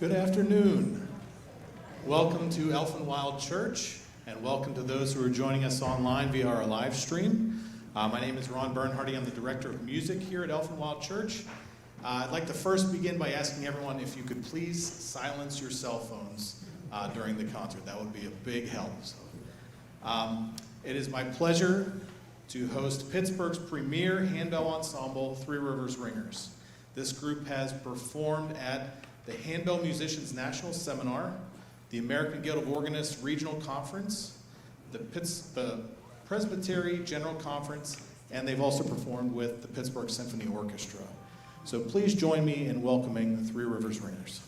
Good afternoon. Welcome to Elfin Wild Church, and welcome to those who are joining us online via our live stream. My name is Ron Bernhardy. I'm the Director of Music here at Elfin Wild Church. I'd like to first begin by asking everyone if you could please silence your cell phones during the concert. That would be a big help. It is my pleasure to host Pittsburgh's premier handbell ensemble, Three Rivers Ringers. This group has performed at the Handbell Musicians National Seminar, the American Guild of Organists Regional Conference, the Presbytery General Conference, and they've also performed with the Pittsburgh Symphony Orchestra. So please join me in welcoming the Three Rivers Ringers.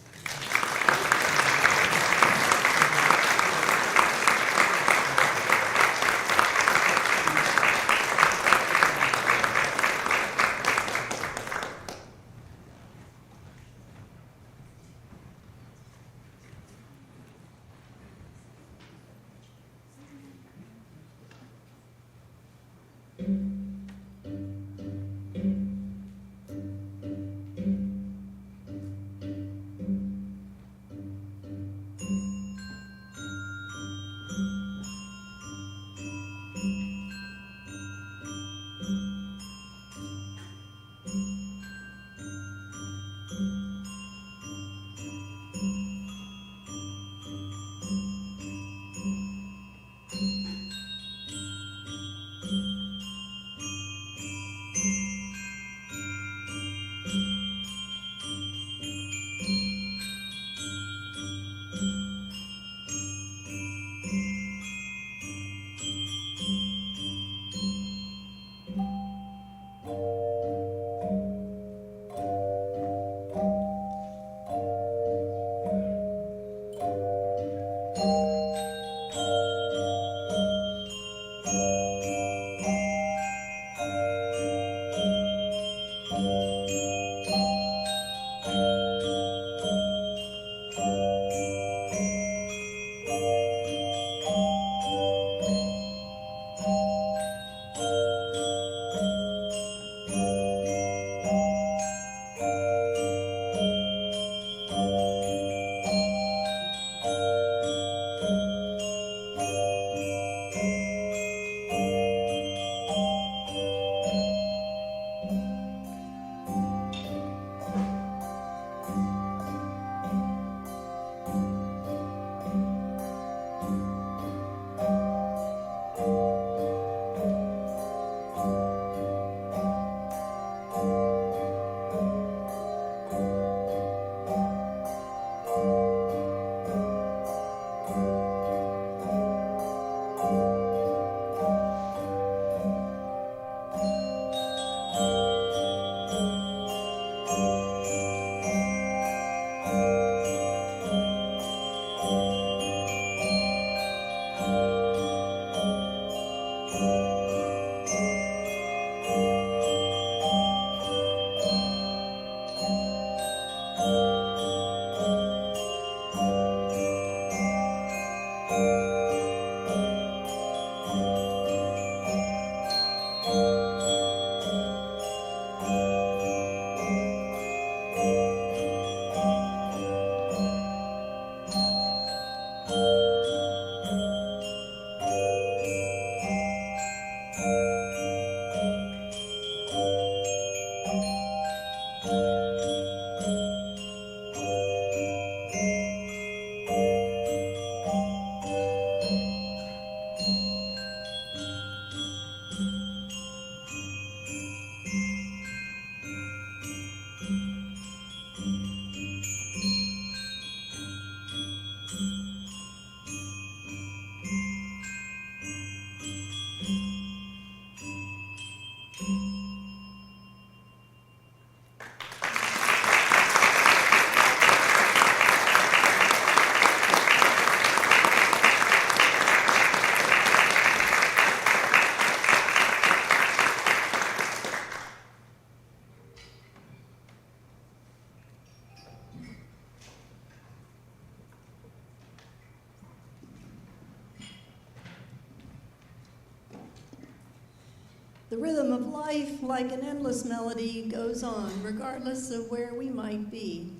The rhythm of life, like an endless melody, goes on, regardless of where we might be.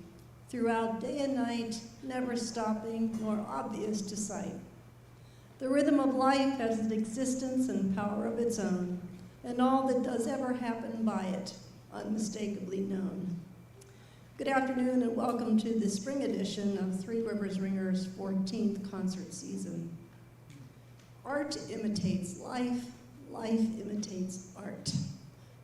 throughout day and night, never stopping nor obvious to sight. The rhythm of life has an existence and power of its own, and all that does ever happen by it, unmistakably known. Good afternoon and welcome to the spring edition of Three Rivers Ringers' 14th concert season. Art imitates life, life imitates art.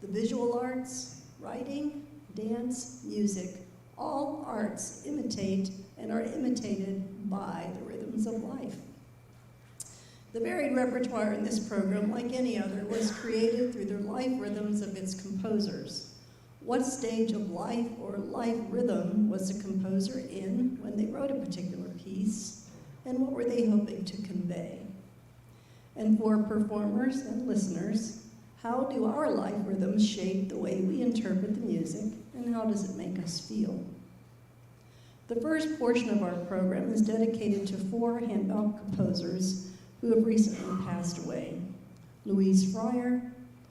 The visual arts, writing, dance, music, all arts imitate and are imitated by the rhythms of life. The varied repertoire in this program, like any other, was created through the life rhythms of its composers. What stage of life or life rhythm was the composer in when they wrote a particular piece, and what were they hoping to convey? And for performers and listeners, how do our life rhythms shape the way we interpret the music, and how does it make us feel? The first portion of our program is dedicated to 4 handbell composers who have recently passed away: Louise Fryer,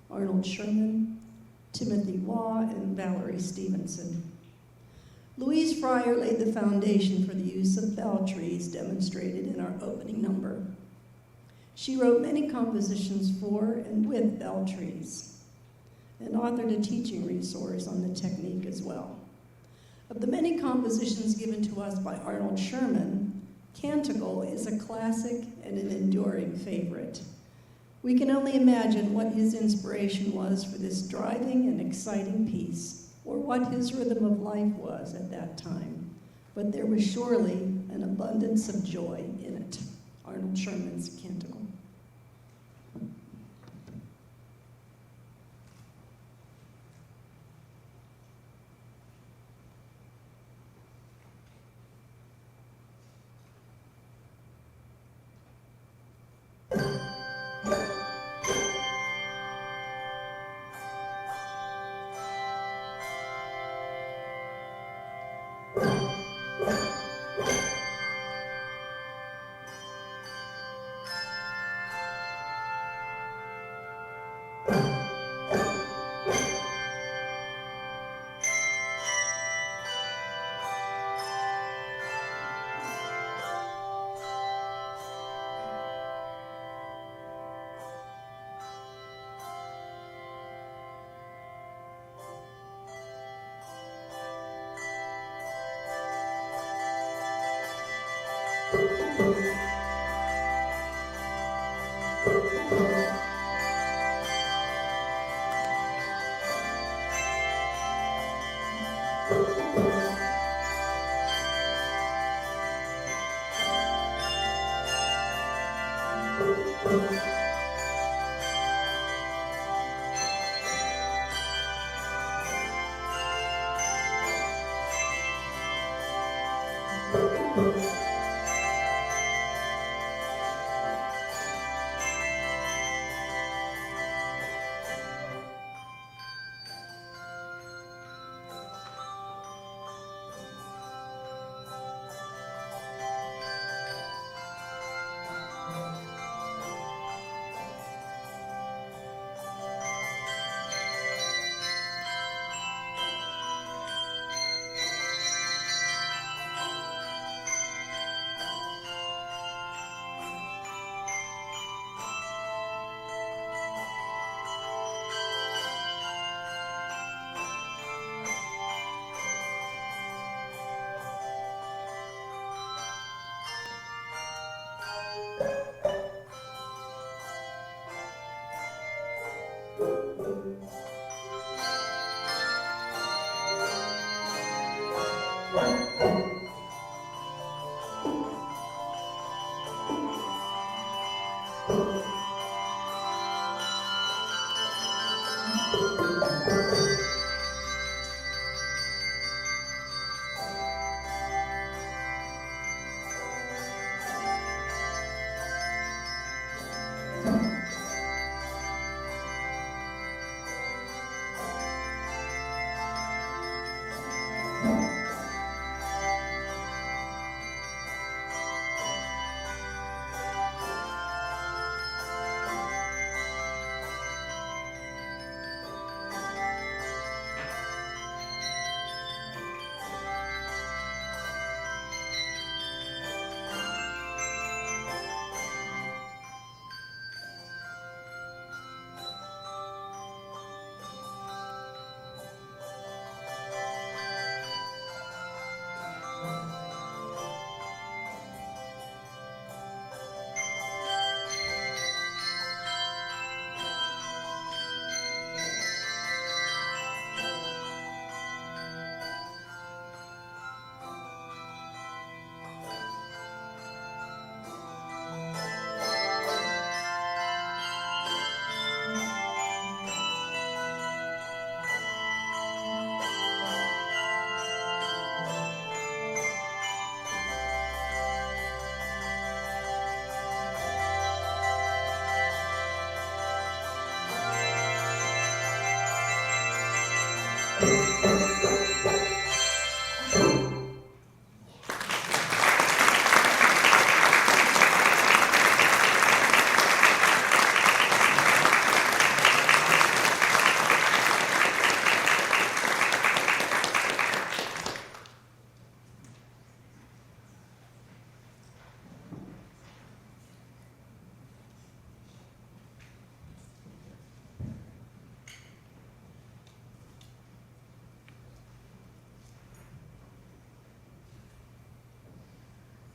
Arnold Sherman, Timothy Waugh, and Valerie Stevenson. Louise Fryer laid the foundation for the use of bell trees demonstrated in our opening number. She wrote many compositions for and with bell trees, and authored a teaching resource on the technique as well. Of the many compositions given to us by Arnold Sherman, Canticle is a classic and an enduring favorite. We can only imagine what his inspiration was for this driving and exciting piece, or what his rhythm of life was at that time. But there was surely an abundance of joy in it. Arnold Sherman's Canticle.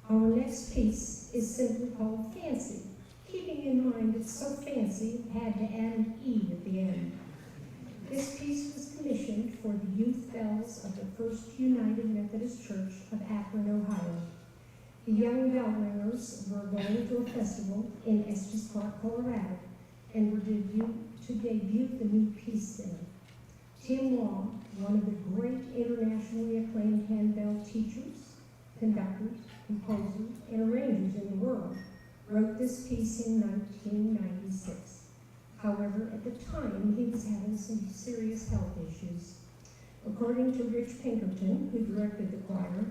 Our next piece is simply called Fancy, keeping in mind it's so fancy it had to add an E at the end. This piece was commissioned for the youth bells of the First United Methodist Church of Akron, Ohio. The young bell ringers were going to a festival in Estes Park, Colorado, and were to debut the new piece there. Tim Law, one of the great internationally acclaimed handbell teachers, conductors, composers, and arrangers in the world, wrote this piece in 1996. However, at the time, he was having some serious health issues. According to Rich Pinkerton, who directed the choir,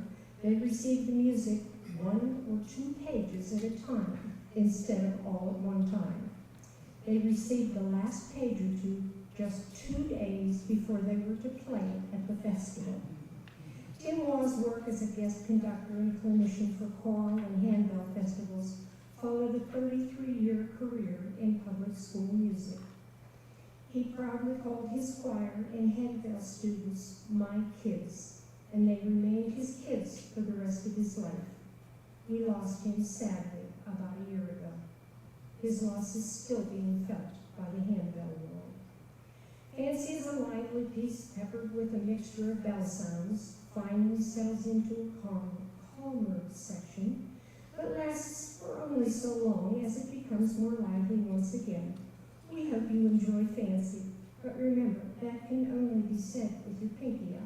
they received the music 1 or 2 pages at a time instead of all at one time. They received the last page or two just 2 days before they were to play it at the festival. Tim Law's work as a guest conductor and clinician for choral and handbell festivals followed a 33-year career in public school music. He proudly called his choir and handbell students "my kids," and they remained his kids for the rest of his life. We lost him sadly about a year ago. His loss is still being felt by the handbell world. Fancy is a lively piece peppered with a mixture of bell sounds, finally settles into a calmer section, but lasts for only so long as it becomes more lively once again. We hope you enjoy Fancy, but remember, that can only be said with your pinky up.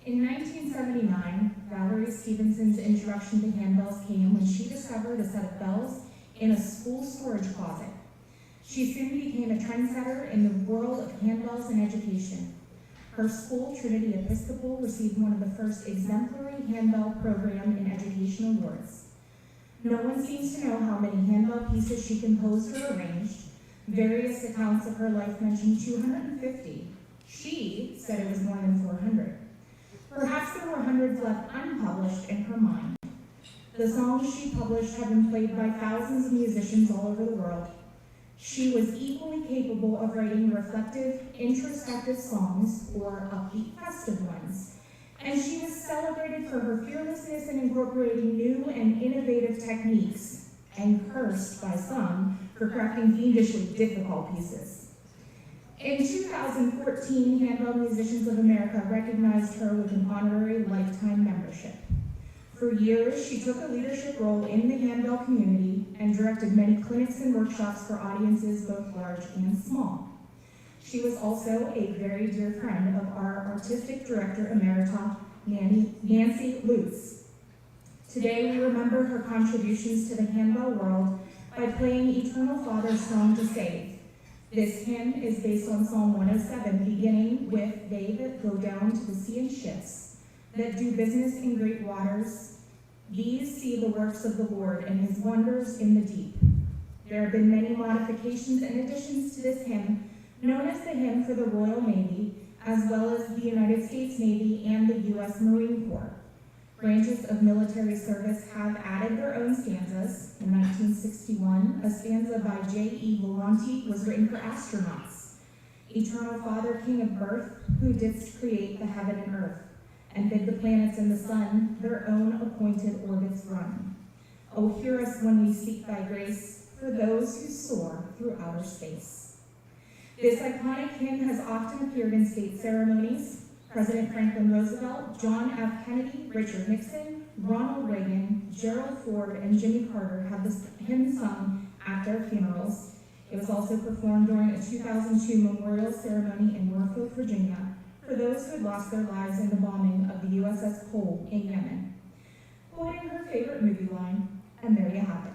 In 1979, Valerie Stevenson's introduction to handbells came when she discovered a set of bells in a school storage closet. She soon became a trendsetter in the world of handbells and education. Her school, Trinity Episcopal, received one of the first exemplary handbell program in education awards. No one seems to know how many handbell pieces she composed or arranged. Various accounts of her life mention 250. She said it was more than 400. Perhaps there were hundreds left unpublished in her mind. The songs she published have been played by thousands of musicians all over the world. She was equally capable of writing reflective, introspective songs or upbeat, festive ones. And she was celebrated for her fearlessness in incorporating new and innovative techniques, and cursed by some for crafting fiendishly difficult pieces. In 2014, Handbell Musicians of America recognized her with an honorary lifetime membership. For years, she took a leadership role in the handbell community and directed many clinics and workshops for audiences both large and small. She was also a very dear friend of our artistic director emerita, Nancy Lutz. Today, we remember her contributions to the handbell world by playing Eternal Father's Song to Save. This hymn is based on Psalm 107, beginning with, "They that go down to the sea in ships, that do business in great waters, these see the works of the Lord and his wonders in the deep." There have been many modifications and additions to this hymn, known as the Hymn for the Royal Navy, as well as the United States Navy and the U.S. Marine Corps. Branches of military service have added their own stanzas. In 1961, a stanza by J.E. Volonte was written for astronauts. "Eternal Father, King of birth, who didst create the heaven and earth, and bid the planets and the sun their own appointed orbits run. O hear us when we seek thy grace for those who soar through outer space." This iconic hymn has often appeared in state ceremonies. President Franklin Roosevelt, John F. Kennedy, Richard Nixon, Ronald Reagan, Gerald Ford, and Jimmy Carter had this hymn sung at their funerals. It was also performed during a 2002 memorial ceremony in Norfolk, Virginia, for those who had lost their lives in the bombing of the USS Cole in Yemen. Quoting her favorite movie line, "And there you have it."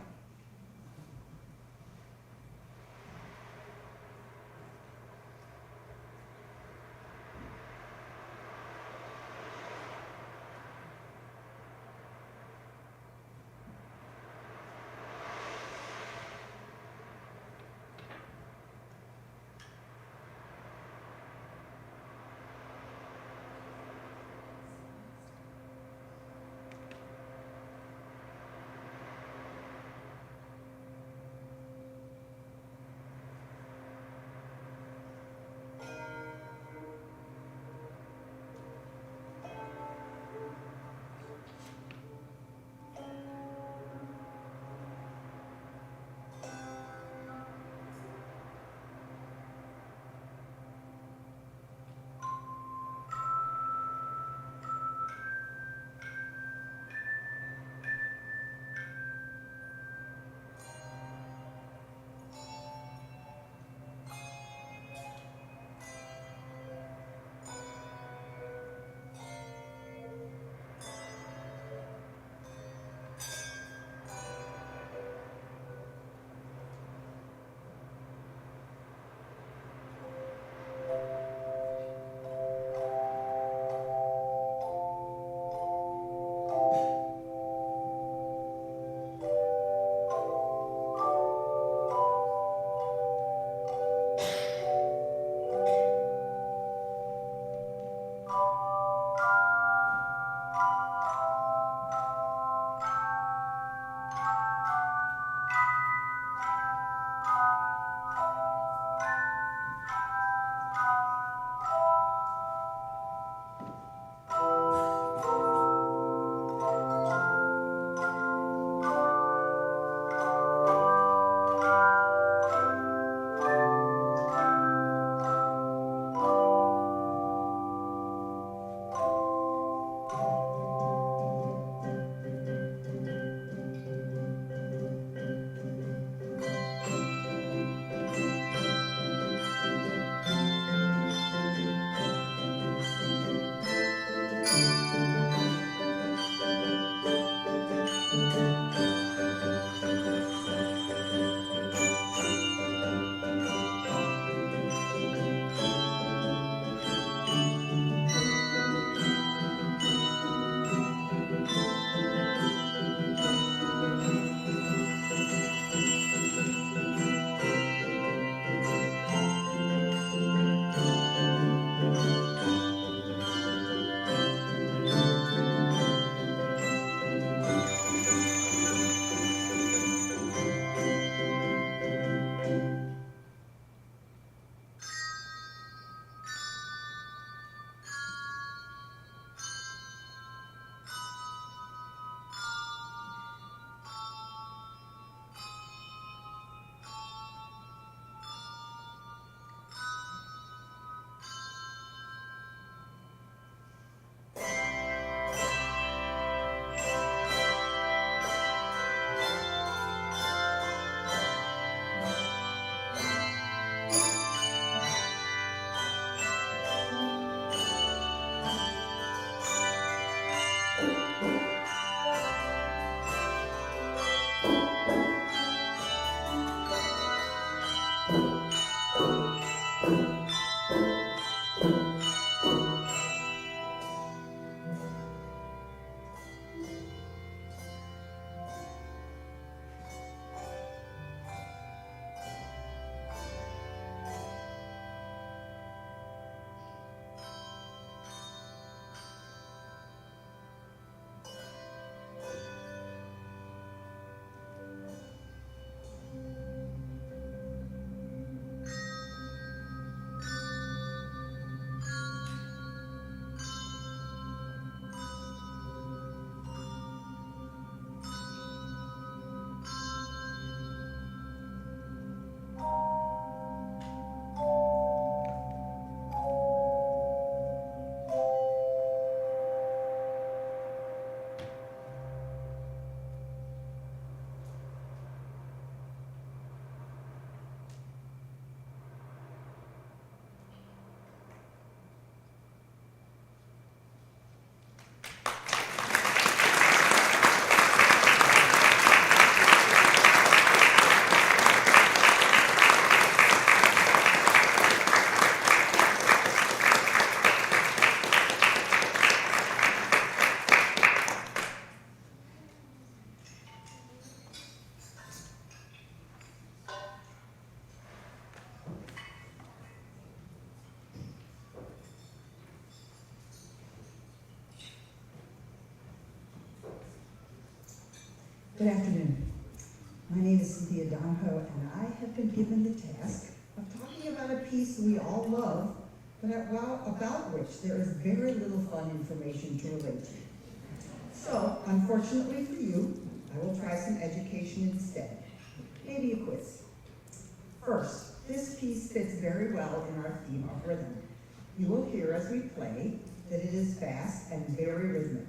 Good afternoon. My name is Cynthia Donahoe, and I have been given the task of talking about a piece we all love, but about which there is very little fun information to relate to. So, unfortunately for you, I will try some education instead. Maybe a quiz. First, this piece fits very well in our theme of rhythm. You will hear as we play that it is fast and very rhythmic.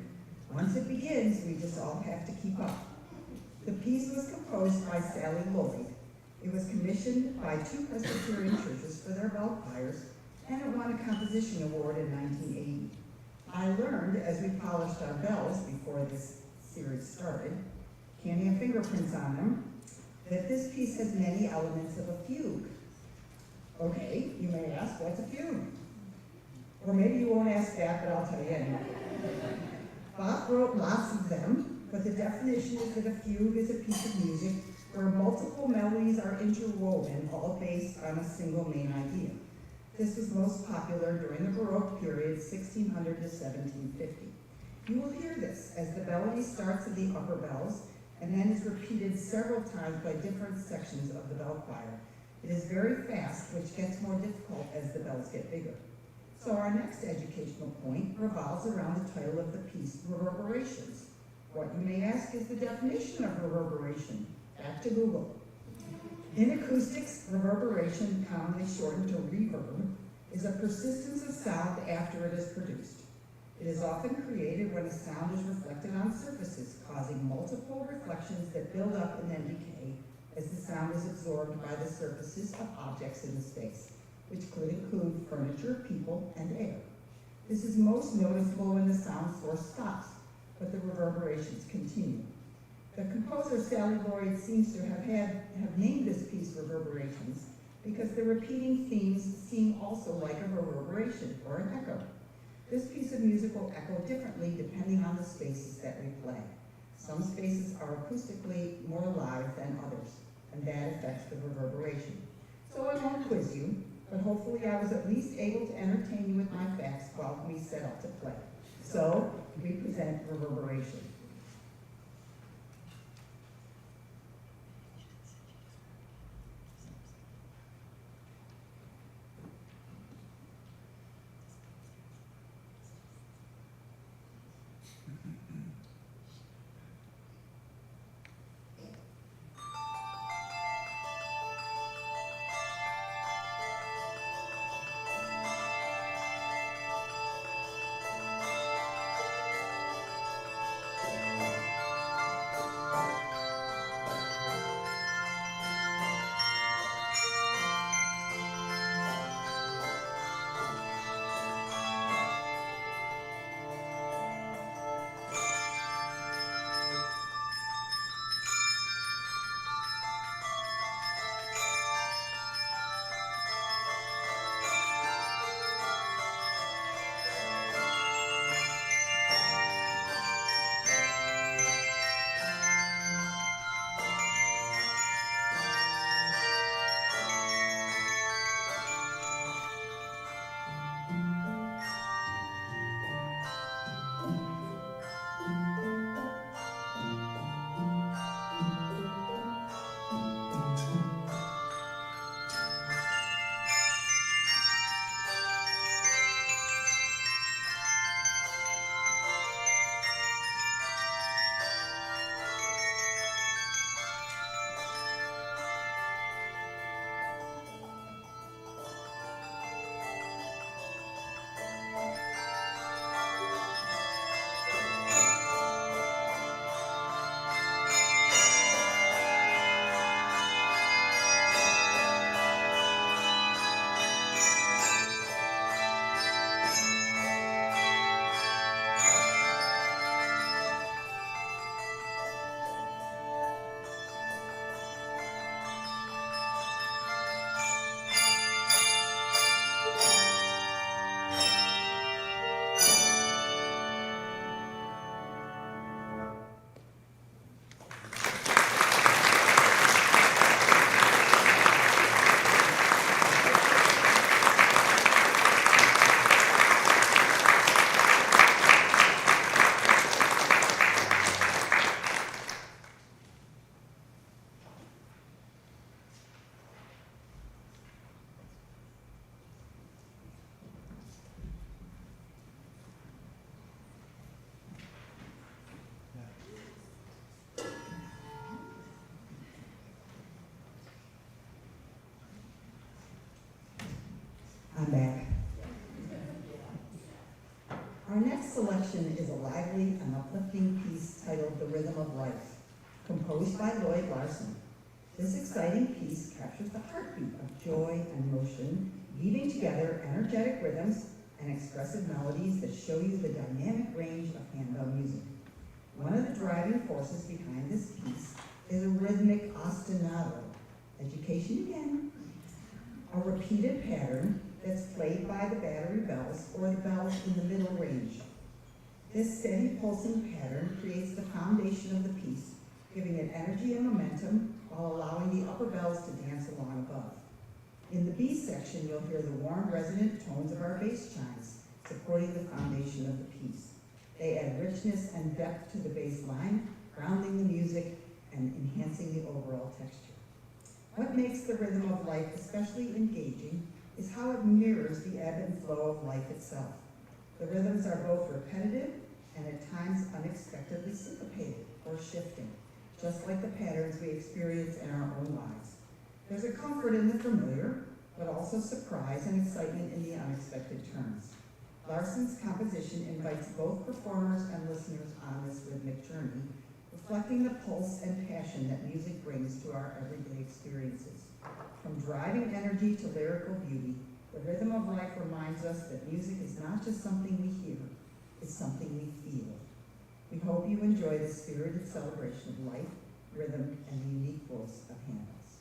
Once it begins, we just all have to keep up. The piece was composed by Sally Lloyd. It was commissioned by 2 Presbyterian churches for their bell choirs, and it won a composition award in 1980. I learned as we polished our bells before this series started, candy and fingerprints on them, that this piece has many elements of a fugue. Okay, you may ask, what's a fugue? Or maybe you won't ask that, but I'll tell you anyway. Bach wrote lots of them, but the definition is that a fugue is a piece of music where multiple melodies are interwoven, all based on a single main idea. This was most popular during the Baroque period, 1600 to 1750. You will hear this as the melody starts at the upper bells and then is repeated several times by different sections of the bell choir. It is very fast, which gets more difficult as the bells get bigger. So our next educational point revolves around the title of the piece, Reverberations. What you may ask is the definition of reverberation. Back to Google. In acoustics, reverberation, commonly shortened to reverb, is a persistence of sound after it is produced. It is often created when a sound is reflected on surfaces, causing multiple reflections that build up and then decay as the sound is absorbed by the surfaces of objects in the space, which could include furniture, people, and air. This is most noticeable when the sound source stops, but the reverberations continue. The composer Sally Lloyd seems to have named this piece Reverberations because the repeating themes seem also like a reverberation or an echo. This piece of music will echo differently depending on the spaces that we play. Some spaces are acoustically more alive than others, and that affects the reverberation. So I won't quiz you, but hopefully I was at least able to entertain you with my facts while we set up to play. So, we present Reverberation. selection is a lively and uplifting piece titled The Rhythm of Life, composed by Lloyd Larson. This exciting piece captures the heartbeat of joy and motion, weaving together energetic rhythms and expressive melodies that show you the dynamic range of handbell music. One of the driving forces behind this piece is a rhythmic ostinato, education again, a repeated pattern that's played by the battery bells or the bells in the middle range. This steady pulsing pattern creates the foundation of the piece, giving it energy and momentum while allowing the upper bells to dance along above. In the B section, you'll hear the warm, resonant tones of our bass chimes, supporting the foundation of the piece. They add richness and depth to the bass line, grounding the music and enhancing the overall texture. What makes the rhythm of life especially engaging is how it mirrors the ebb and flow of life itself. The rhythms are both repetitive and at times unexpectedly syncopated or shifting, just like the patterns we experience in our own lives. There's a comfort in the familiar, but also surprise and excitement in the unexpected turns. Larson's composition invites both performers and listeners on this rhythmic journey, reflecting the pulse and passion that music brings to our everyday experiences. From driving energy to lyrical beauty, the rhythm of life reminds us that music is not just something we hear, it's something we feel. We hope you enjoy this spirited celebration of life, rhythm, and the unique voice of Handel's.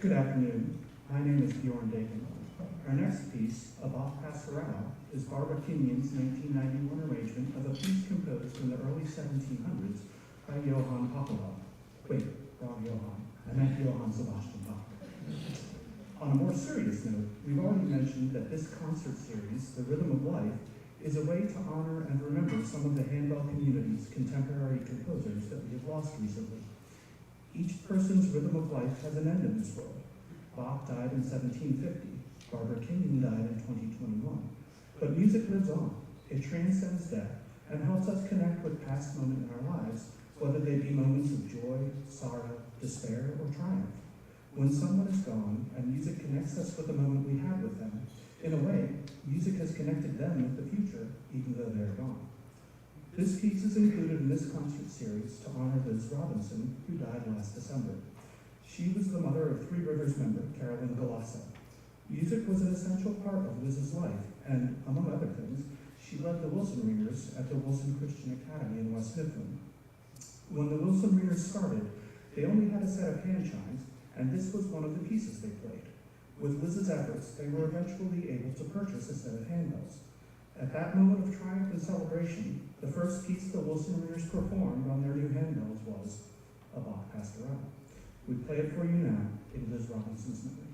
Good afternoon. My name is Bjorn Dakin. Our next piece, A Bach Pastoral, is Barbara Kinyon's 1991 arrangement of a piece composed in the early 1700s by Johann Popelov. Wait, wrong Johann. I meant Johann Sebastian Bach. On a more serious note, we've already mentioned that this concert series, The Rhythm of Life, is a way to honor and remember some of the handbell community's contemporary composers that we have lost recently. Each person's rhythm of life has an end in this world. Bach died in 1750. Barbara Kinyon died in 2021. But music lives on. It transcends death and helps us connect with past moments in our lives, whether they be moments of joy, sorrow, despair, or triumph. When someone is gone and music connects us with the moment we had with them, in a way, music has connected them with the future, even though they're gone. This piece is included in this concert series to honor Liz Robinson, who died last December. She was the mother of Three Rivers member Carolyn Galasso. Music was an essential part of Liz's life, and among other things, she led the Wilson Ringers at the Wilson Christian Academy in West Mifflin. When the Wilson Ringers started, they only had a set of hand chimes, and this was one of the pieces they played. With Liz's efforts, they were eventually able to purchase a set of handbells. At that moment of triumph and celebration, the first piece the Wilson Ringers performed on their new handbells was A Bach Pastoral. We play it for you now in Liz Robinson's memory.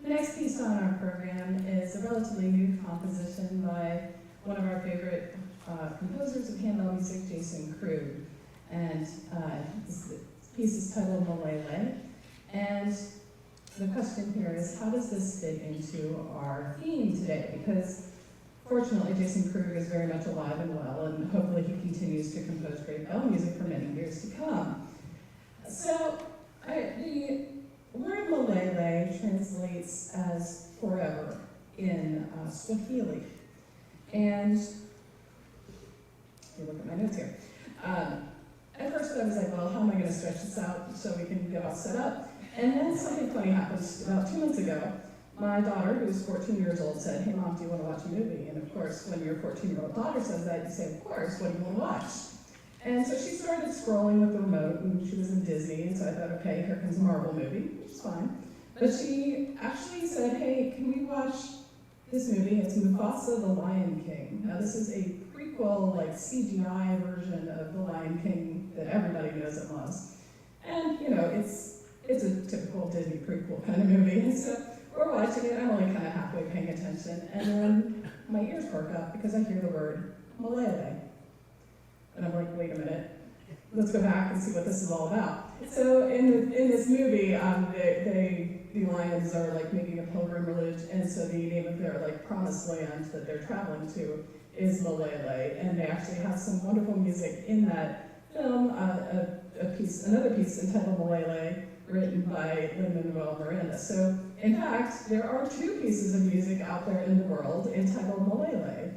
The next piece on our program is a relatively new composition by one of our favorite composers of handbell music, Jason Krug. And this piece is titled Malele. And the question here is, how does this fit into our theme today? Because fortunately, Jason Krug is very much alive and well, and hopefully he continues to compose great bell music for many years to come. So, the word Malele translates as forever in Swahili. And, if you look at my notes here, at first I was like, well, how am I going to stretch this out so we can get all set up? And then something funny happened about 2 months ago. My daughter, who's 14 years old, said, hey mom, do you want to watch a movie? And of course, when your 14-year-old daughter says that, you say, of course, what do you want to watch? And so she started scrolling with the remote, and she was in Disney, and so I thought, okay, here comes a Marvel movie, which is fine. But she actually said, hey, can we watch this movie? It's Mufasa the Lion King. Now this is a prequel, like CGI version of the Lion King that everybody knows and loves. And, you know, it's a typical Disney prequel kind of movie. And so we're watching it, I'm only kind of halfway paying attention, and then my ears perk up because I hear the word Malele. And I'm like, wait a minute, let's go back and see what this is all about. So in this movie, the lions are like making a pilgrimage, and so the name of their like promised land that they're traveling to is Malele, and they actually have some wonderful music in that film. Another piece entitled Malele, written by Lin-Manuel Miranda. So in fact, there are 2 pieces of music out there in the world entitled Malele,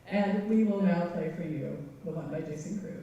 and we will now play for you the one by Jason Krug.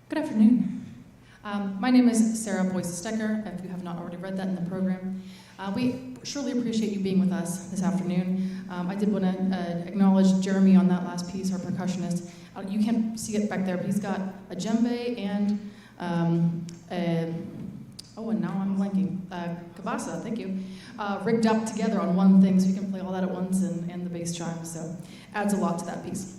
Good afternoon. My name is Sarah Boyce-Stecker, if you have not already read that in the program. We surely appreciate you being with us this afternoon. I did want to acknowledge Jeremy on that last piece, our percussionist. You can't see it back there, but he's got a djembe and and now I'm blanking. Kabasa, thank you. Rigged up together on one thing so you can play all that at once and the bass chime, so adds a lot to that piece.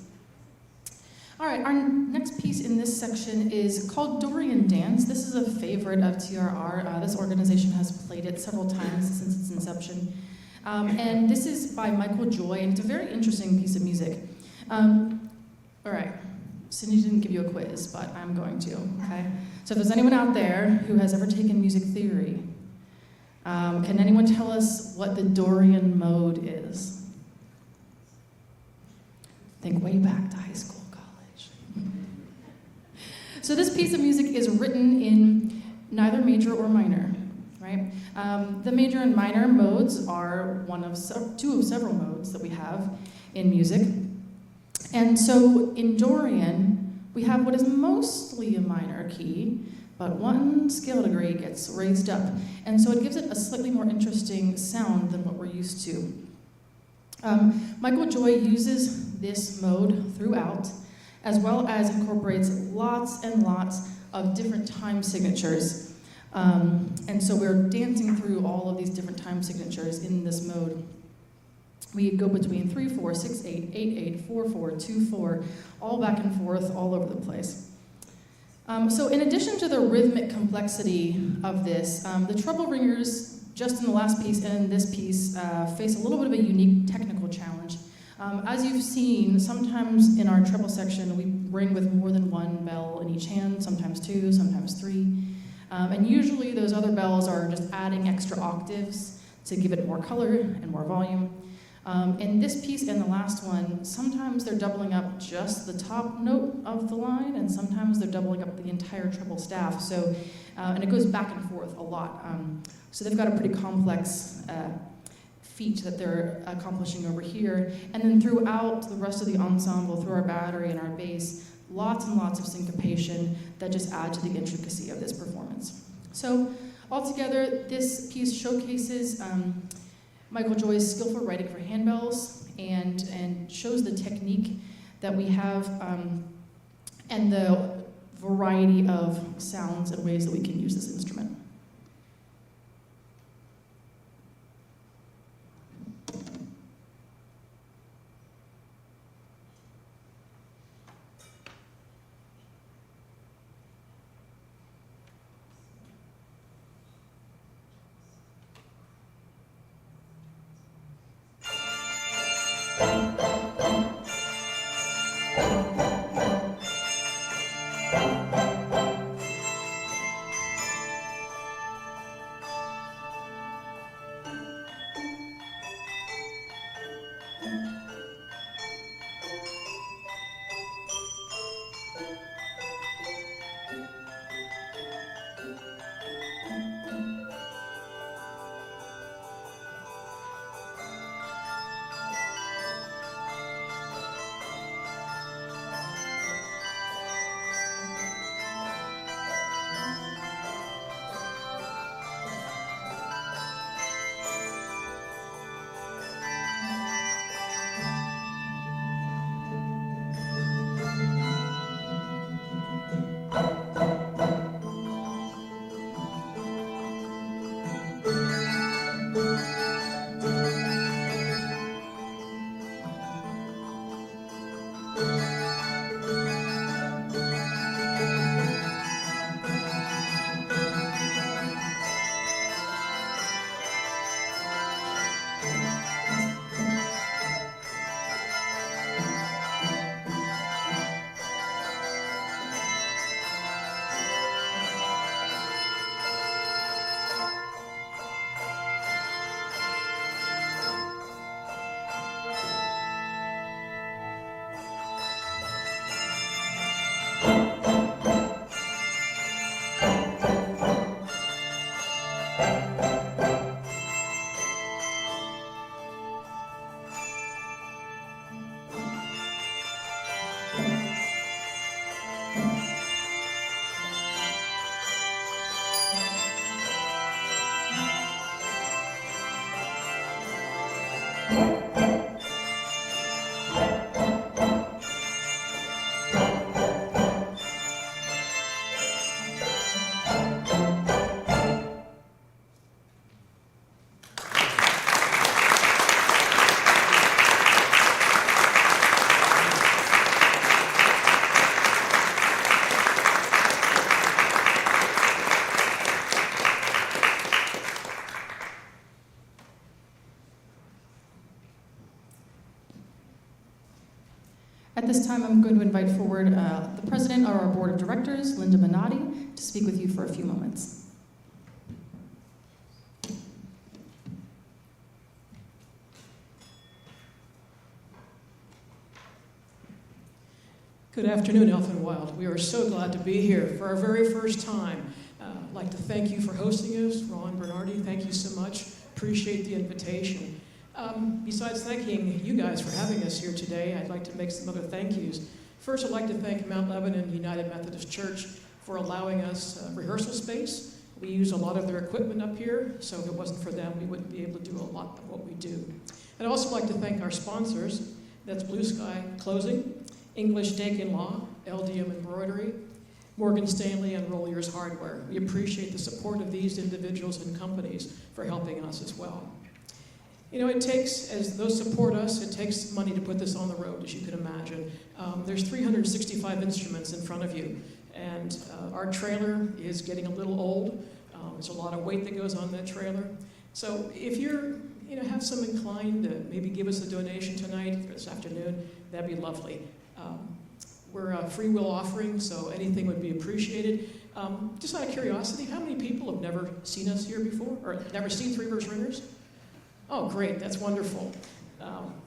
All right, our next piece in this section is called Dorian Dance. This is a favorite of TRR. This organization has played it several times since its inception. And this is by Michael Joy, and it's a very interesting piece of music. All right, Cindy didn't give you a quiz, but I'm going to, okay? So if there's anyone out there who has ever taken music theory, can anyone tell us what the Dorian mode is? Think way back to high school. So this piece of music is written in neither major or minor, right? The major and minor modes are two of several modes that we have in music. And so in Dorian, we have what is mostly a minor key, but one scale degree gets raised up. And so it gives it a slightly more interesting sound than what we're used to. Michael Joy uses this mode throughout, as well as incorporates lots and lots of different time signatures. And so we're dancing through all of these different time signatures in this mode. We go between 3/4, 6/8, 8/8, 4/4, 2/4, all back and forth, all over the place. So in addition to the rhythmic complexity of this, the treble ringers, just in the last piece and in this piece, face a little bit of a unique technical challenge. As you've seen, sometimes in our treble section, we ring with more than one bell in each hand, sometimes two, sometimes three. And usually those other bells are just adding extra octaves to give it more color and more volume. In this piece and the last one, sometimes they're doubling up just the top note of the line, and sometimes they're doubling up the entire treble staff. So, and it goes back and forth a lot. So they've got a pretty complex feat that they're accomplishing over here. And then throughout the rest of the ensemble, through our battery and our bass, lots and lots of syncopation that just add to the intricacy of this performance. So altogether, this piece showcases Michael Joy's skillful writing for handbells and shows the technique that we have and the variety of sounds and ways that we can use this instrument. I'm going to invite forward the president of our board of directors, Linda Minotti, to speak with you for a few moments. Good afternoon, Elf and Wild. We are so glad to be here for our very first time. I'd like to thank you for hosting us. Ron Bernardi, thank you so much. Appreciate the invitation. Besides thanking you guys for having us here today, I'd like to make some other thank yous. First, I'd like to thank Mount Lebanon United Methodist Church for allowing us rehearsal space. We use a lot of their equipment up here, so if it wasn't for them, we wouldn't be able to do a lot of what we do. I'd also like to thank our sponsors. That's Blue Sky Closing, English Dakin Law, LDM Embroidery, Morgan Stanley, and Rolliers Hardware. We appreciate the support of these individuals and companies for helping us as well. You know, it takes, as those support us, it takes money to put this on the road, as you can imagine. There's 365 instruments in front of you, and our trailer is getting a little old. There's a lot of weight that goes on that trailer. So if you're, have some inclined to maybe give us a donation tonight or this afternoon, that'd be lovely. We're a free will offering, so anything would be appreciated. Just out of curiosity, how many people have never seen us here before, or never seen Three Rivers Ringers? Oh, great, that's wonderful.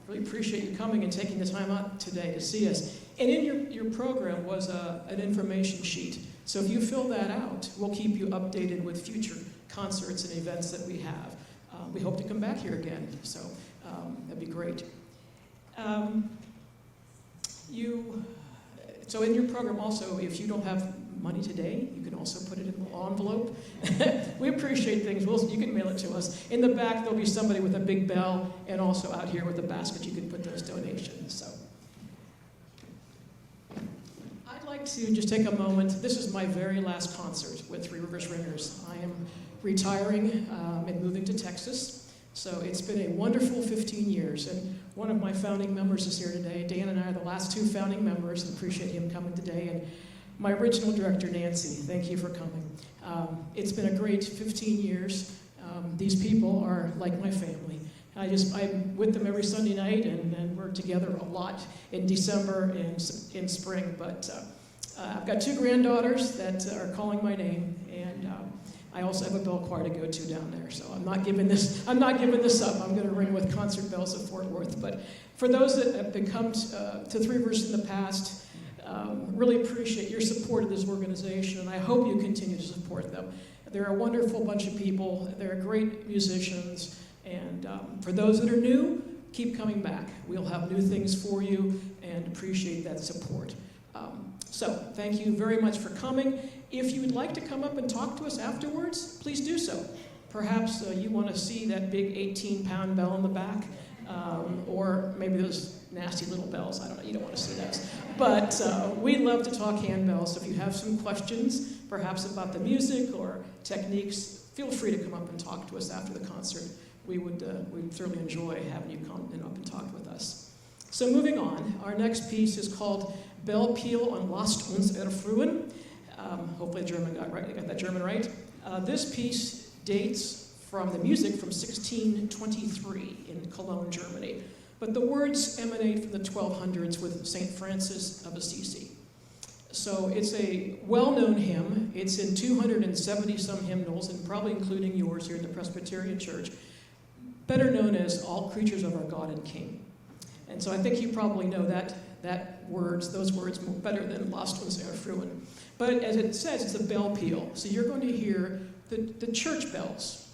Really appreciate you coming and taking the time out today to see us. And in your program was an information sheet. So if you fill that out, we'll keep you updated with future concerts and events that we have. We hope to come back here again, so that'd be great. So in your program also, if you don't have money today, you can also put it in the envelope. We appreciate things. You can mail it to us. In the back, there'll be somebody with a big bell, and also out here with a basket, you can put those donations. So I'd like to just take a moment. This is my very last concert with Three Rivers Ringers. I am retiring and moving to Texas. So it's been a wonderful 15 years, and one of my founding members is here today. Dan and I are the last two founding members, and appreciate him coming today. And my original director, Nancy, thank you for coming. It's been a great 15 years. These people are like my family. I'm with them every Sunday night, and we're together a lot in December and in spring. But I've got two granddaughters that are calling my name, and I also have a bell choir to go to down there, so I'm not giving this up. I'm going to ring with Concert Bells of Fort Worth. But for those that have come to Three Rivers in the past, really appreciate your support of this organization, and I hope you continue to support them. They're a wonderful bunch of people. They're great musicians, and for those that are new, keep coming back. We'll have new things for you, and appreciate that support. So thank you very much for coming. If you would like to come up and talk to us afterwards, please do so. Perhaps you want to see that big 18-pound bell in the back, or maybe those nasty little bells. I don't know, you don't want to see those. But we love to talk handbells, so if you have some questions, perhaps about the music or techniques, feel free to come up and talk to us after the concert. We'd certainly enjoy having you come up and talk with us. So moving on, our next piece is called Bell Peal on Lasst uns erfreuen. Hopefully I got that German right. This piece dates from the music from 1623 in Cologne, Germany. But the words emanate from the 1200s with St. Francis of Assisi. So it's a well-known hymn. It's in 270-some hymnals, and probably including yours here in the Presbyterian Church, better known as All Creatures of Our God and King. And so I think you probably know those words better than Lasst uns erfreuen. But as it says, it's a bell peal. So you're going to hear the church bells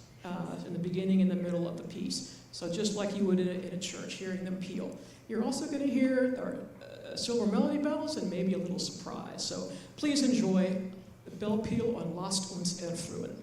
in the beginning and the middle of the piece. So just like you would in a church, hearing them peal. You're also going to hear our silver melody bells and maybe a little surprise. So please enjoy the bell peal on Lasst uns erfreuen.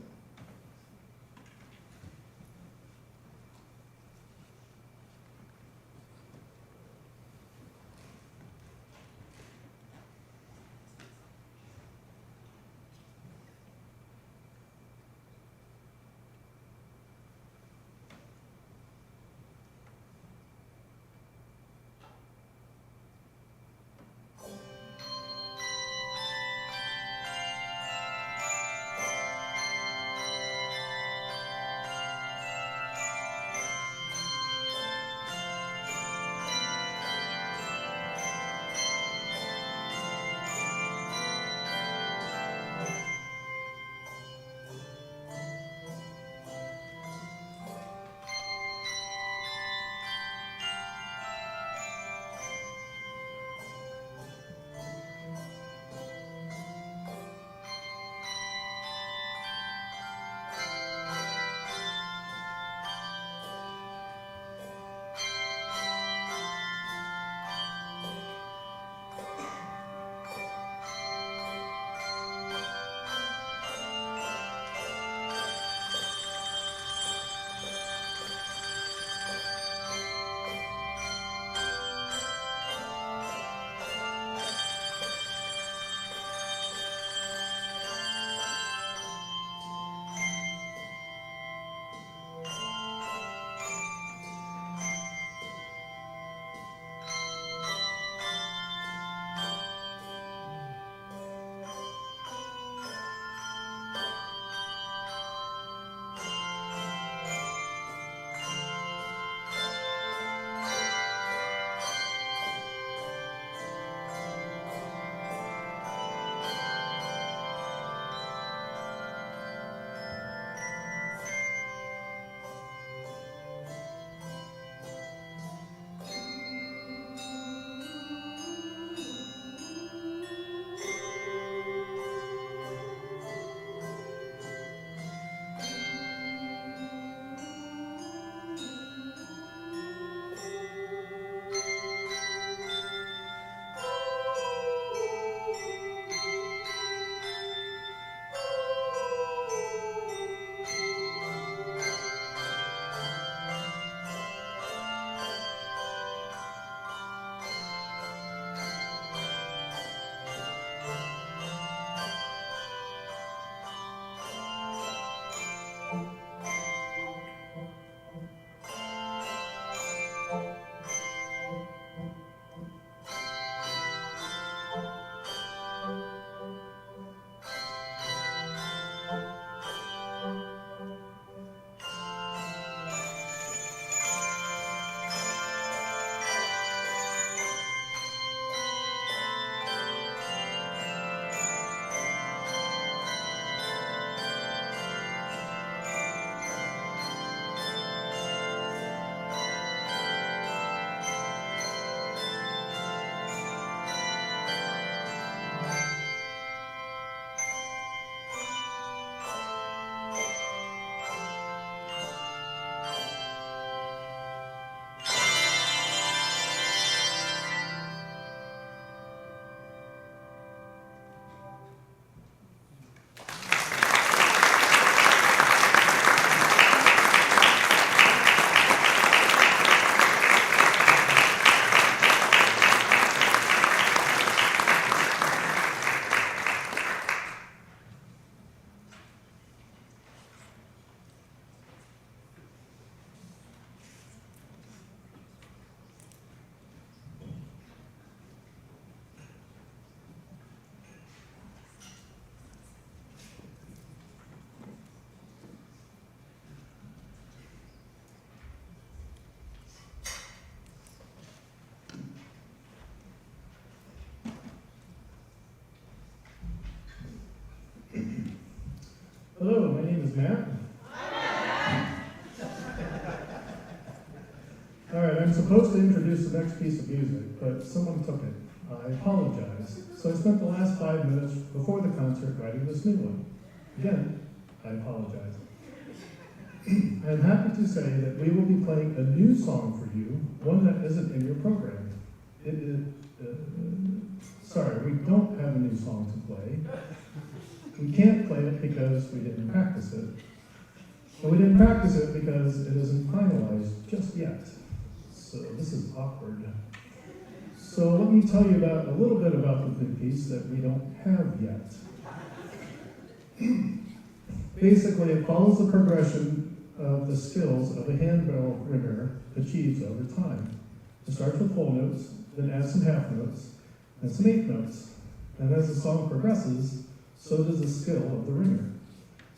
Hello, my name is Matt. All right, I'm supposed to introduce the next piece of music, but someone took it. I apologize. So I spent the last 5 minutes before the concert writing this new one. Again, I apologize. I'm happy to say that we will be playing a new song for you, one that isn't in your program. It is, sorry, we don't have a new song to play. We can't play it because we didn't practice it. And we didn't practice it because it isn't finalized just yet. So this is awkward. So let me tell you about a little bit about the new piece that we don't have yet. Basically, it follows the progression of the skills of a handbell ringer achieves over time. It starts with full notes, then adds some half notes, and some eighth notes. And as the song progresses, so does the skill of the ringer.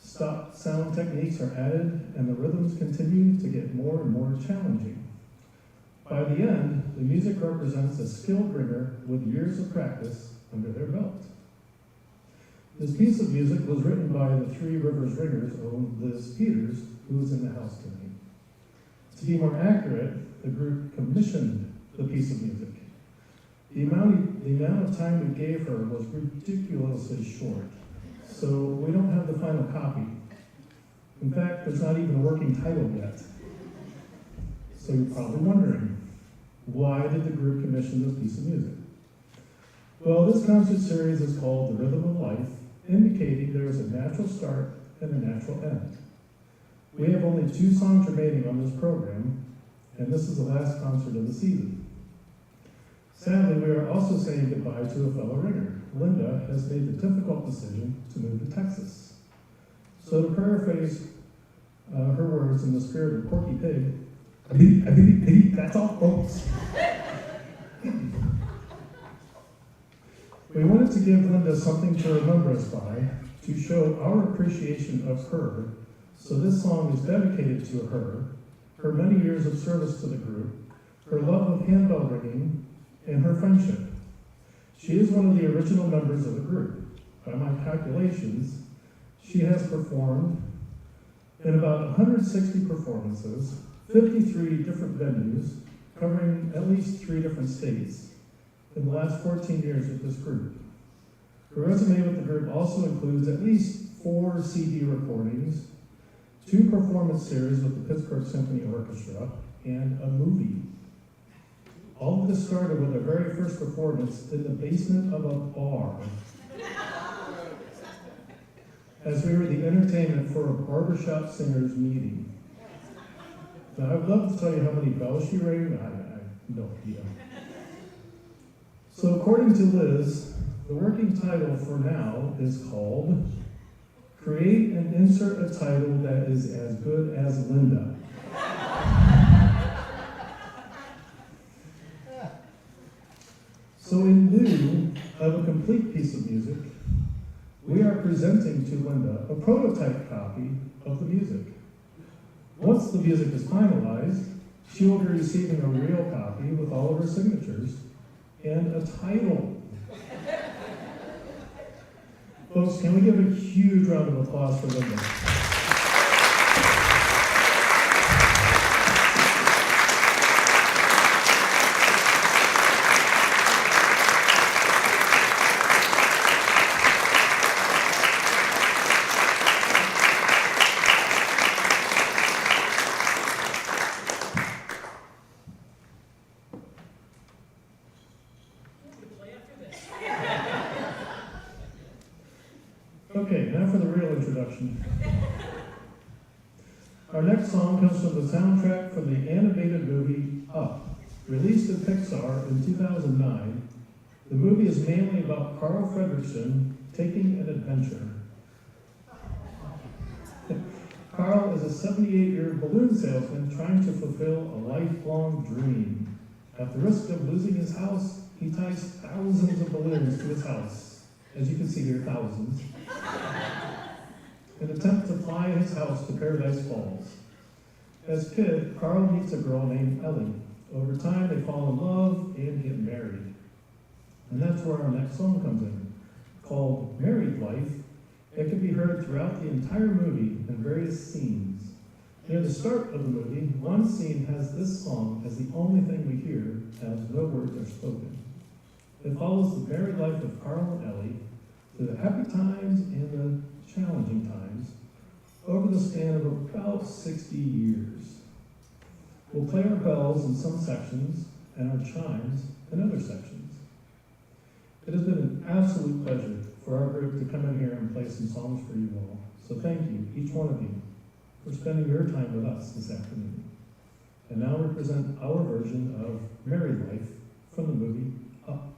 Stop sound techniques are added, and the rhythms continue to get more and more challenging. By the end, the music represents a skilled ringer with years of practice under their belt. This piece of music was written by the Three Rivers Ringers own Liz Peters, who is in the house tonight. To be more accurate, the group commissioned the piece of music. The amount of time we gave her was ridiculously short, so we don't have the final copy. In fact, there's not even a working title yet. So you're probably wondering, why did the group commission this piece of music? Well, this concert series is called The Rhythm of Life, indicating there is a natural start and a natural end. We have only 2 songs remaining on this program, and this is the last concert of the season. Sadly, we are also saying goodbye to a fellow ringer. Linda has made the difficult decision to move to Texas. So to paraphrase her words in the spirit of Porky Pig, that's all, folks. We wanted to give Linda something to remember us by, to show our appreciation of her, so this song is dedicated to her many years of service to the group, her love of handbell ringing, and her friendship. She is one of the original members of the group. By my calculations, she has performed in about 160 performances, 53 different venues, covering at least 3 different states in the last 14 years with this group. Her resume with the group also includes at least 4 CD recordings, 2 performance series with the Pittsburgh Symphony Orchestra, and a movie. All of this started with her very first performance in the basement of a bar, as we were the entertainment for a barbershop singers meeting. Now, I would love to tell you how many bells she rang. I have no idea. So according to Liz, the working title for now is called Create and Insert a Title That Is As Good as Linda. So in lieu of a complete piece of music, we are presenting to Linda a prototype copy of the music. Once the music is finalized, she will be receiving a real copy with all of her signatures and a title. Folks, can we give a huge round of applause for Linda? Okay, now for the real introduction. Our next song comes from the soundtrack from the animated movie Up, released in Pixar in 2009. The movie is mainly about Carl Fredricksen taking an adventure. Carl is a 78-year balloon salesman trying to fulfill a lifelong dream. At the risk of losing his house, he ties thousands of balloons to his house. As you can see here, thousands. An attempt to fly his house to Paradise Falls. As Pid, Carl meets a girl named Ellie. Over time, they fall in love and get married. And that's where our next song comes in, called Married Life, It can be heard throughout the entire movie in various scenes. Near the start of the movie, one scene has this song as the only thing we hear, as no words are spoken. It follows the married life of Carl and Ellie through the happy times and the challenging times over the span of about 60 years. We'll play our bells in some sections and our chimes in other sections. It has been an absolute pleasure for our group to come in here and play some songs for you all. So thank you, each one of you, for spending your time with us this afternoon. And now we present our version of Married Life from the movie Up.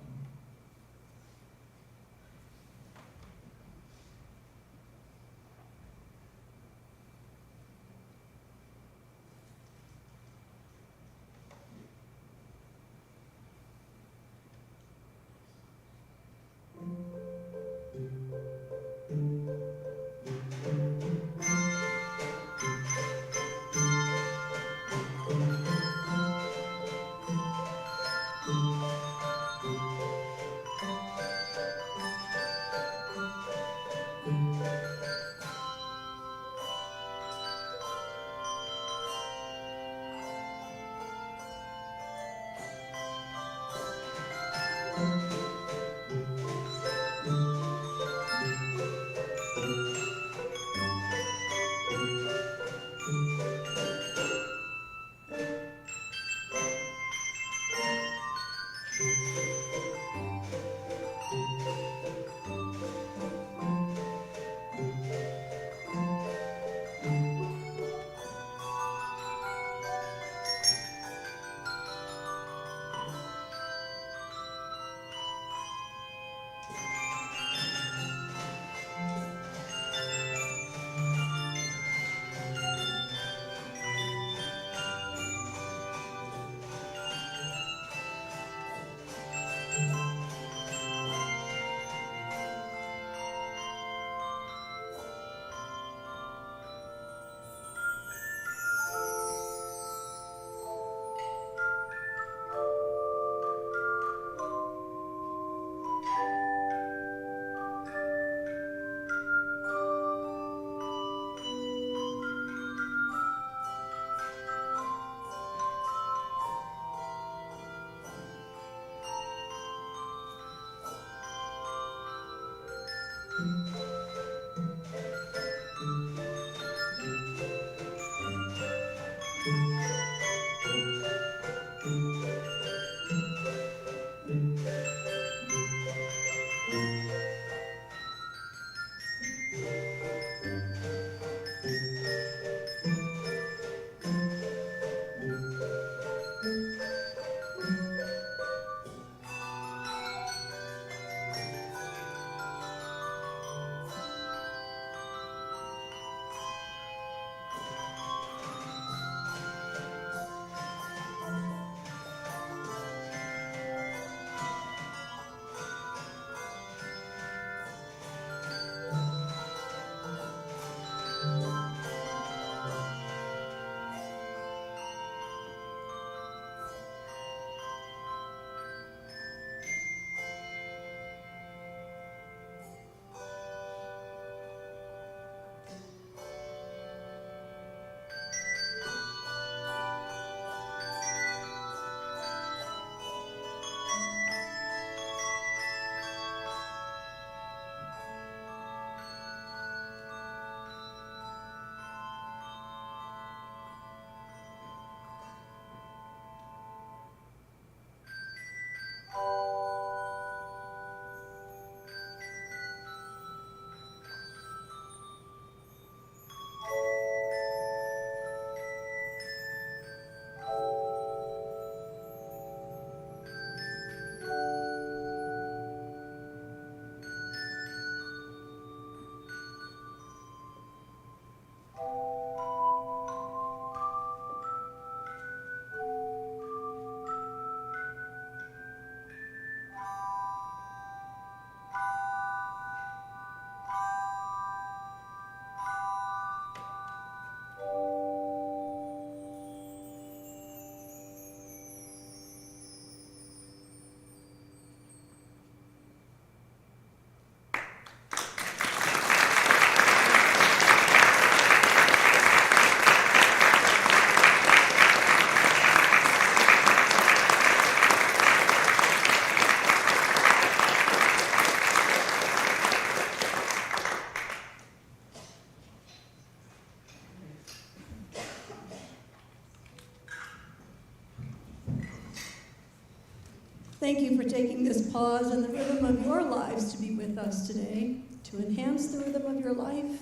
Thank you for taking this pause in the rhythm of your lives to be with us today, to enhance the rhythm of your life,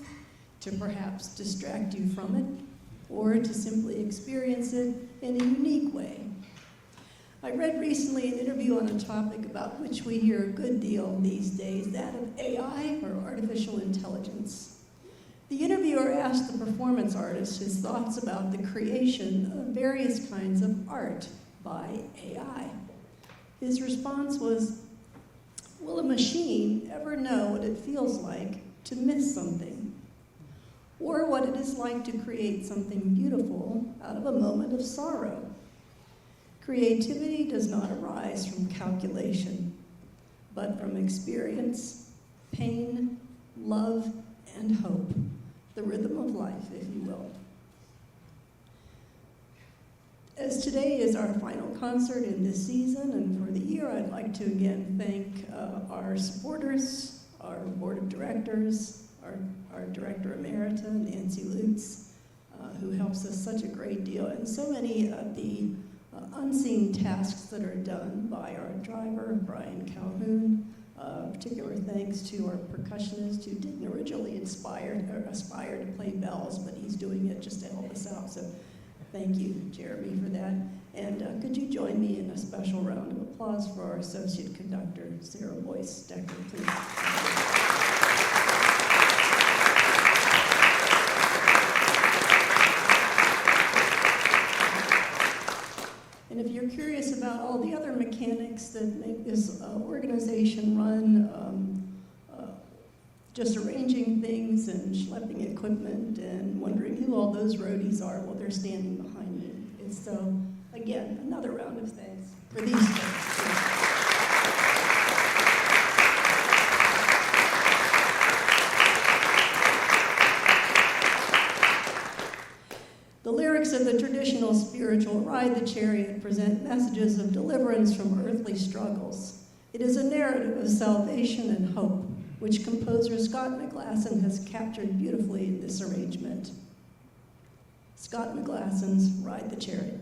to perhaps distract you from it, or to simply experience it in a unique way. I read recently an interview on a topic about which we hear a good deal these days, that of AI, or artificial intelligence. The interviewer asked the performance artist his thoughts about the creation of various kinds of art by AI. His response was, will a machine ever know what it feels like to miss something? Or what it is like to create something beautiful out of a moment of sorrow? Creativity does not arise from calculation, but from experience, pain, love, and hope, the rhythm of life, if you will. As today is our final concert in this season and for the year, I'd like to again thank our supporters, our board of directors, our director emerita, Nancy Lutz, who helps us such a great deal, and so many of the unseen tasks that are done by our driver, Brian Calhoun. Particular thanks to our percussionist who didn't originally aspire to play bells, but he's doing it just to help us out. So thank you, Jeremy, for that. And could you join me in a special round of applause for our associate conductor, Sarah Boyce Decker, please. And if you're curious about all the other mechanics that make this organization run, just arranging things and schlepping equipment and wondering who all those roadies are, well, they're standing behind me. And so, again, another round of thanks for these folks. The lyrics of the traditional spiritual Ride the Chariot present messages of deliverance from earthly struggles. It is a narrative of salvation and hope, which composer Scott McGlasson has captured beautifully in this arrangement. Scott McGlasson's Ride the Chariot.